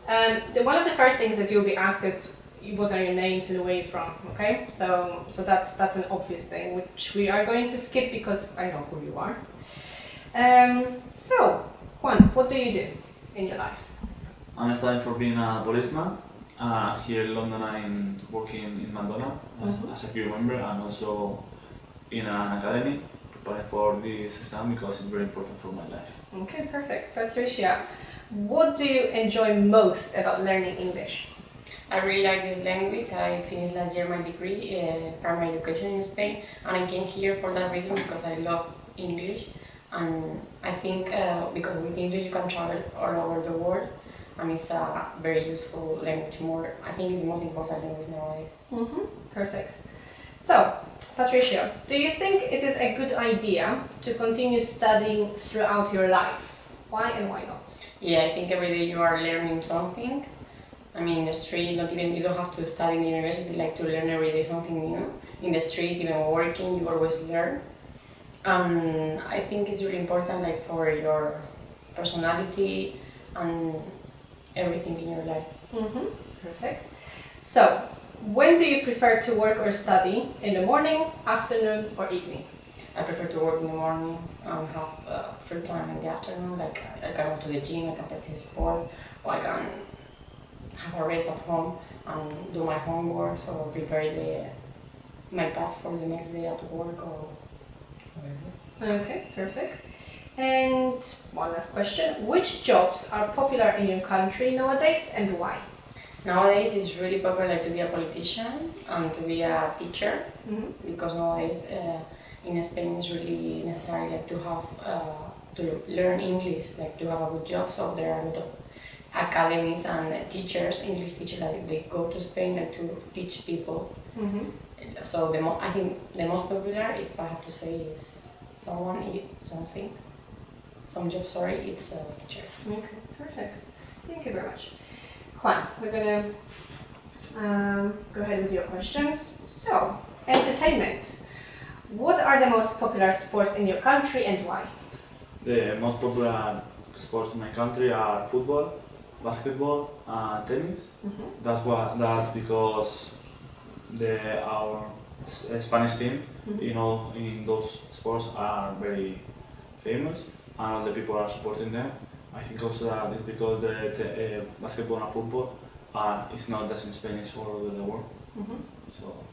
One of the first things that you'll be asked is what are your names and where you're from, okay? So that's an obvious thing, which we are going to skip because I know who you are. So, Juan, what do you do in your life? I'm studying for being a policeman. Here in London, I'm working in McDonald's as a crew member and also in an academy preparing for this exam because it's very important for my life. Okay, perfect. Patricia, what do you enjoy most about learning English? I really like this language. I finished last year my degree, primary education in Spain, and I came here for that reason because I love English. And I think because with English you can travel all over the world, and it's a very useful language. I think it's the most important language nowadays. Perfect. So, Patricia, do you think it is a good idea to continue studying throughout your life? Why and why not? Yeah, I think every day you are learning something. I mean, in the street, you don't have to study in the university, like to learn every day something new. In the street, even working, you always learn. I think it's really important, like for your personality and everything in your life. Perfect. So, when do you prefer to work or study? In the morning, afternoon, or evening? I prefer to work in the morning and have free time in the afternoon. Like I can go to the gym, I can practice sport, or I can have a rest at home and do my homework or prepare my task for the next day at work or whatever. Okay, perfect. And one last question. Which jobs are popular in your country nowadays and why? Nowadays it's really popular to be a politician and to be a teacher because nowadays in Spain it's really necessary like to have to learn English, like to have a good job. So there are a lot of academies and teachers, English teachers, like they go to Spain like to teach people. So I think the most popular, if I have to say, is some job. Sorry, it's a teacher. Okay, perfect. Thank you very much. Juan, we're gonna go ahead with your questions. So, entertainment. What are the most popular sports in your country and why? The most popular sports in my country are football, basketball, and tennis. That's because our Spanish team, in those sports are very famous, and all the people are supporting them. I think also that it's because the basketball and football it's not just in Spain, it's all over the world. So.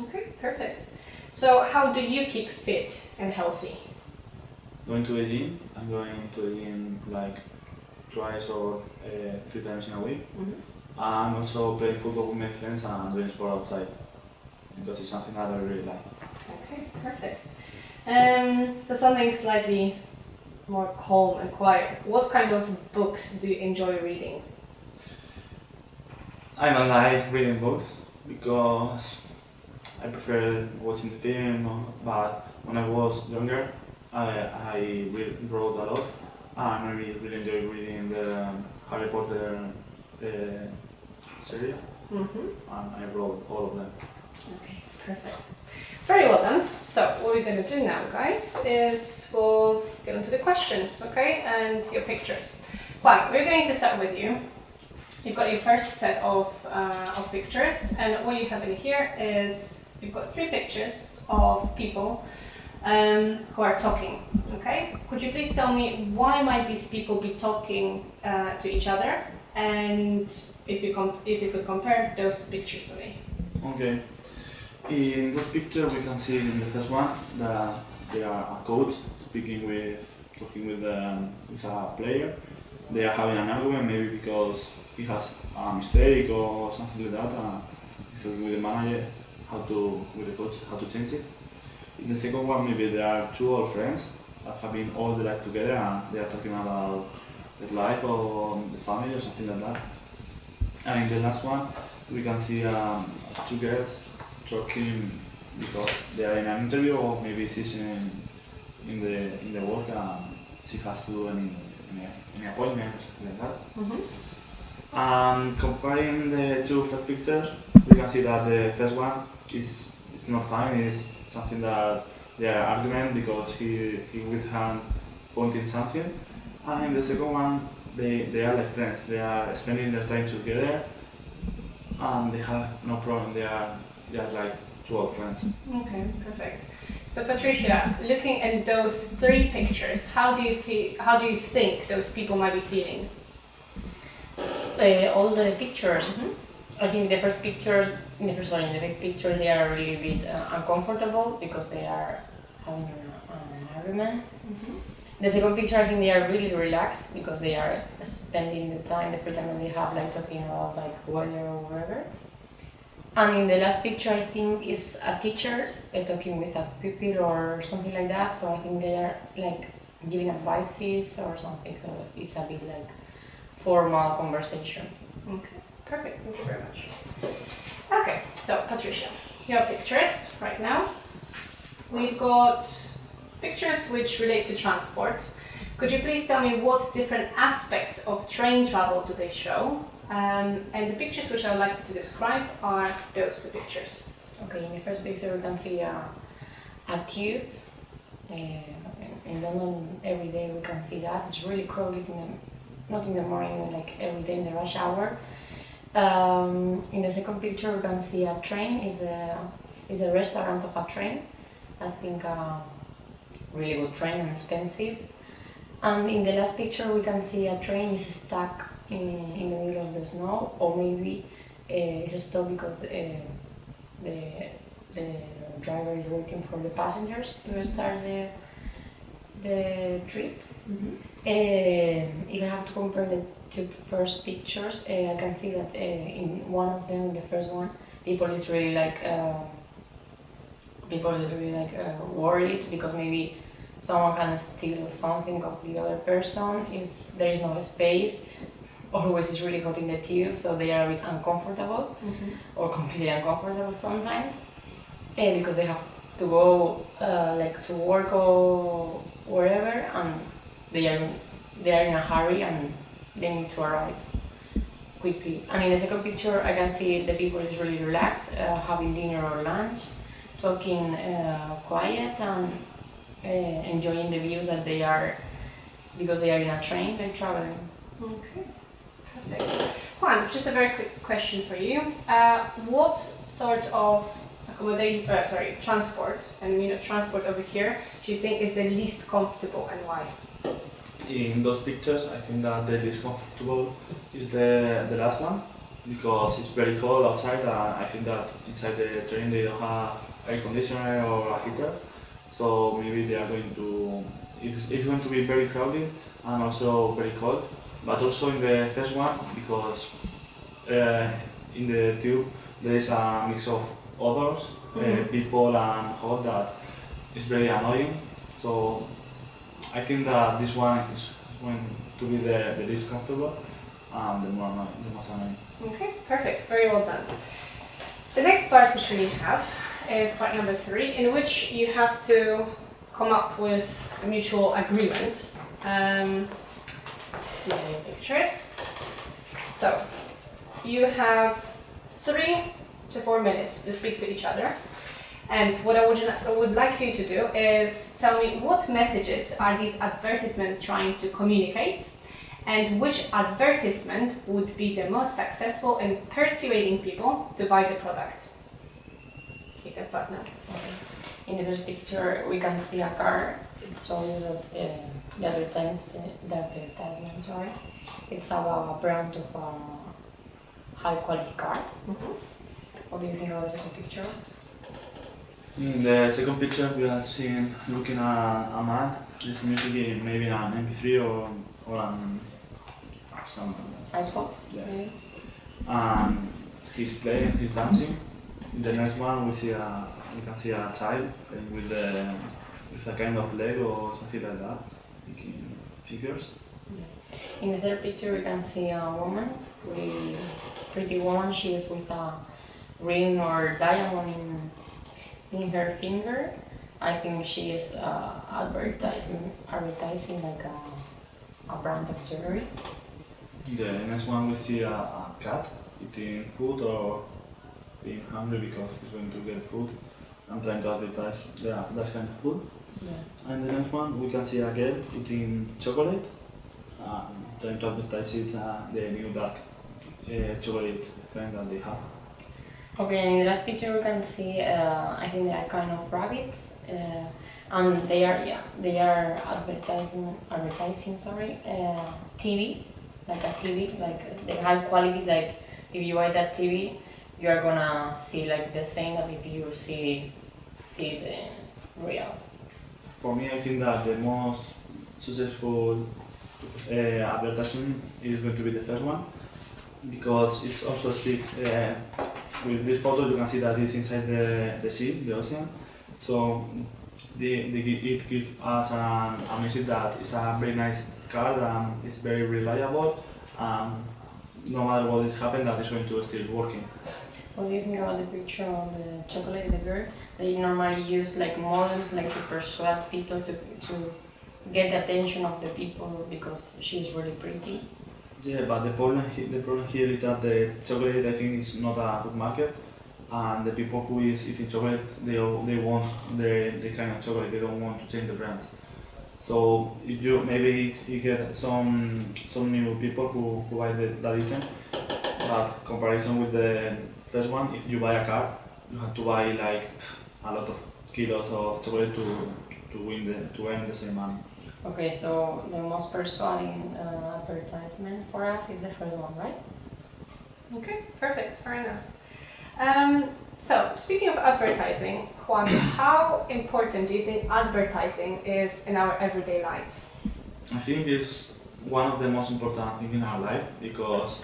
Okay, perfect. So how do you keep fit and healthy? Going to the gym. I'm going to the gym like twice or 3 times in a week. And also playing football with my friends and doing sport outside because it's something that I really like. Okay, perfect. So something slightly more calm and quiet. What kind of books do you enjoy reading? I don't like reading books because I prefer watching the film, but when I was younger, I wrote a lot, and I really enjoyed reading the Harry Potter series, and I wrote all of them. Okay, perfect. Very well then. So what we're going to do now, guys, is we'll get into the questions, okay, and your pictures. Juan, we're going to start with you. You've got your first set of pictures, and what you have in here is you've got 3 pictures of people who are talking. Okay, could you please tell me why might these people be talking to each other, and if you could compare those pictures to me? Okay. In this picture, we can see in the first one that they are a coach talking with a player. They are having an argument, maybe because he has a mistake or something like that. He's talking with the manager with the coach how to change it. In the second one, maybe there are 2 old friends that have been all the life together and they are talking about their life or the family or something like that. And in the last one, we can see 2 girls talking because they are in an interview or maybe she's in the work and she has to do any appointment or something like that. Comparing the 2 first pictures, we can see that the first one is not fine. It's something that they are arguing because he with hand pointing something. And in the second one, they are like friends. They are spending their time together, and they have no problem. They are just like two old friends. Okay, perfect. So Patricia, looking at those three pictures, how do you feel? How do you think those people might be feeling? All the pictures. I think the first pictures, in the big picture, they are really a bit uncomfortable because they are having an argument. The second picture, I think they are really relaxed because they are spending the time, the free time that they have, like talking about like weather or whatever. And in the last picture, I think is a teacher talking with a pupil or something like that. So I think they are like giving advices or something. So it's a bit like formal conversation. Okay, perfect. Thank you very much. Okay, so Patricia, your pictures right now. We've got pictures which relate to transport. Could you please tell me what different aspects of train travel do they show? And the pictures which I would like you to describe are those two pictures. Okay, in the first picture we can see a tube. In London every day we can see that. It's really crowded, not in the morning, like every day in the rush hour. In the second picture we can see a train, is the restaurant of a train. I think really good train and expensive. And in the last picture we can see a train is stuck in the middle of the snow, or maybe it's stopped because the driver is waiting for the passengers to start the trip. If I have to compare the two first pictures, I can see that in one of them, the first one, people is really like worried because maybe someone can steal something of the other person. There is no space. Always is really hot in the tube, so they are a bit uncomfortable or completely uncomfortable sometimes, because they have to go like to work or wherever, and they are in a hurry and they need to arrive quickly. And in the second picture, I can see the people is really relaxed, having dinner or lunch, talking quiet and enjoying the views that they are, because they are in a train, they're traveling. Okay, perfect. Juan, just a very quick question for you. What sort of transport, and transport over here, do you think is the least comfortable and why? In those pictures, I think that the least comfortable is the last one, because it's very cold outside, and I think that inside the train they don't have air conditioner or a heater, so maybe they are going to, it's going to be very crowded and also very cold. But also in the first one, because in the tube there is a mix of odors, people and hot, that is very annoying. So I think that this one is going to be the least comfortable and the most annoying. Okay, perfect. Very well done. The next part which we have is part number 3, in which you have to come up with a mutual agreement. These are your pictures. So you have 3 to 4 minutes to speak to each other. And what I would like you to do is tell me what messages are these advertisements trying to communicate, and which advertisement would be the most successful in persuading people to buy the product. You can start now. Okay. In the first picture, we can see a car. It's always the advertisement. Sorry, it's about a brand of a high quality car. What do you think of the second picture? In the second picture, we are seeing looking at a man listening music, maybe an MP3 or some iPod. Yes. And he's playing, he's dancing. In the next one, we can see a child playing with a kind of Lego or something like that, making figures. In the third picture, we can see a woman, really pretty woman. She is with a ring or diamond in her finger. I think she is advertising like a brand of jewelry. The next one, we see a cat eating food or being hungry because he's going to get food and trying to advertise that kind of food. Yeah. And the next one, we can see a girl eating chocolate trying to advertise it, the new dark chocolate kind that they have. Okay, in the last picture we can see, I think they are kind of rabbits, and they are advertising, TV, like a TV, like the high quality, like if you buy that TV, you are gonna see like the same that if you see it in real. For me, I think that the most successful advertisement is going to be the first one, because it's also stick. With this photo, you can see that it's inside the sea, the ocean. So it gives us a message that it's a very nice car and it's very reliable. No matter what is happening, that is going to still working. What do you think about the picture of the chocolate, the girl? They normally use like models like to persuade people to get the attention of the people because she's really pretty. Yeah, but the problem here is that the chocolate, I think, is not a good market, and the people who is eating chocolate, they want the kind of chocolate. They don't want to change the brand. So if you maybe you get some new people who buy that item, but comparison with the first one, if you buy a car, you have to buy like a lot of kilos of chocolate to earn the same money. Okay, so the most persuading advertisement for us is the first one, right? Okay, perfect, fair enough. So, speaking of advertising, Juan, how important do you think advertising is in our everyday lives? I think it's one of the most important things in our life, because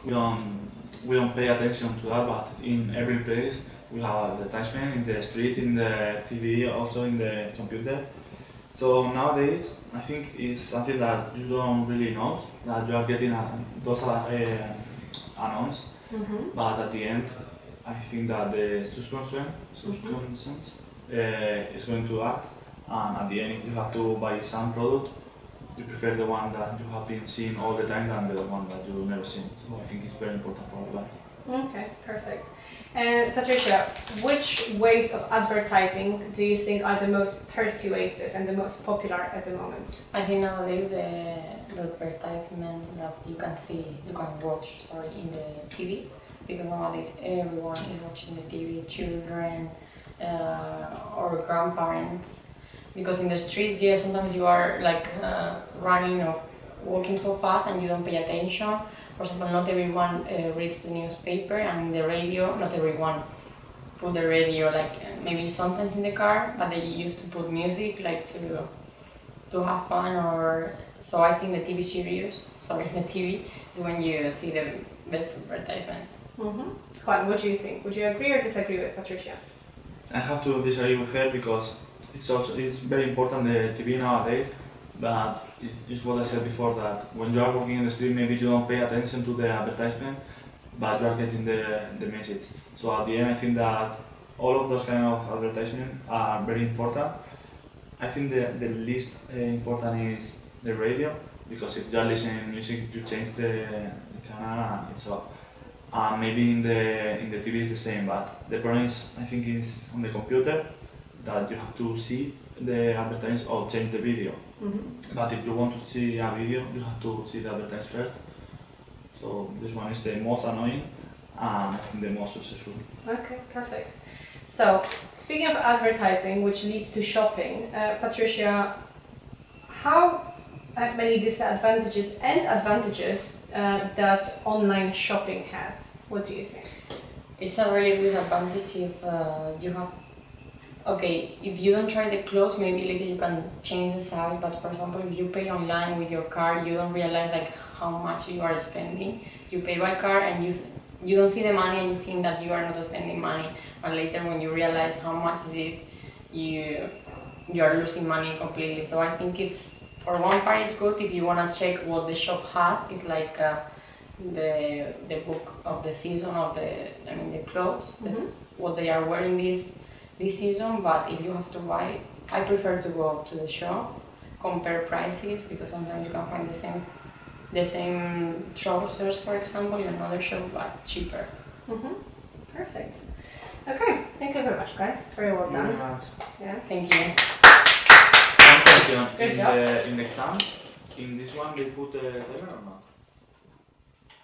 we don't pay attention to that, but in every place we have advertisement, in the street, in the TV, also in the computer. So nowadays, I think it's something that you don't really know, that you are getting those announced, but at the end, I think that the subscription is going to act, and at the end, if you have to buy some product, you prefer the one that you have been seeing all the time than the one that you've never seen. So I think it's very important for our life. Okay, perfect. And Patricia, which ways of advertising do you think are the most persuasive and the most popular at the moment? I think nowadays the advertisement that you can watch in the TV, because nowadays everyone is watching the TV, children or grandparents. Because in the streets, yeah, sometimes you are like running or walking so fast and you don't pay attention. For example, not everyone reads the newspaper, and in the radio, not everyone put the radio, like maybe sometimes in the car, but they used to put music like to have fun. Or so I think the TV is when you see the best advertisement. Juan, what do you think? Would you agree or disagree with Patricia? I have to disagree with her, because it's very important, the TV nowadays, but it's what I said before, that when you are walking in the street, maybe you don't pay attention to the advertisement, but you are getting the message. So at the end, I think that all of those kind of advertisements are very important. I think the least important is the radio, because if you are listening to music, you change the channel and it's off. Maybe in the TV is the same, but the problem is, I think, is on the computer, that you have to see the advertisement or change the video. But if you want to see a video, you have to see the advertisement first. So this one is the most annoying and I think the most successful. Okay, perfect. So, speaking of advertising, which leads to shopping, Patricia, how many disadvantages and advantages does online shopping has? What do you think? It's a really good advantage if you have. Okay, if you don't try the clothes, maybe later you can change the size. But for example, if you pay online with your card, you don't realize like how much you are spending. You pay by card and you don't see the money and you think that you are not spending money. But later, when you realize how much is it, you are losing money completely. So I think it's, for one part, it's good if you wanna check what the shop has. It's like the book of the season of the clothes, what they are wearing this season. But if you have to buy, I prefer to go to the shop, compare prices, because sometimes you can find the same trousers, for example, in another shop, but cheaper. Perfect. Okay, thank you very much, guys. Very well done. Yeah. Thank you. One question. Good job. In the exam, In this one they put a timer or not?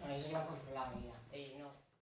Bueno, eso es la controlabilidad. No.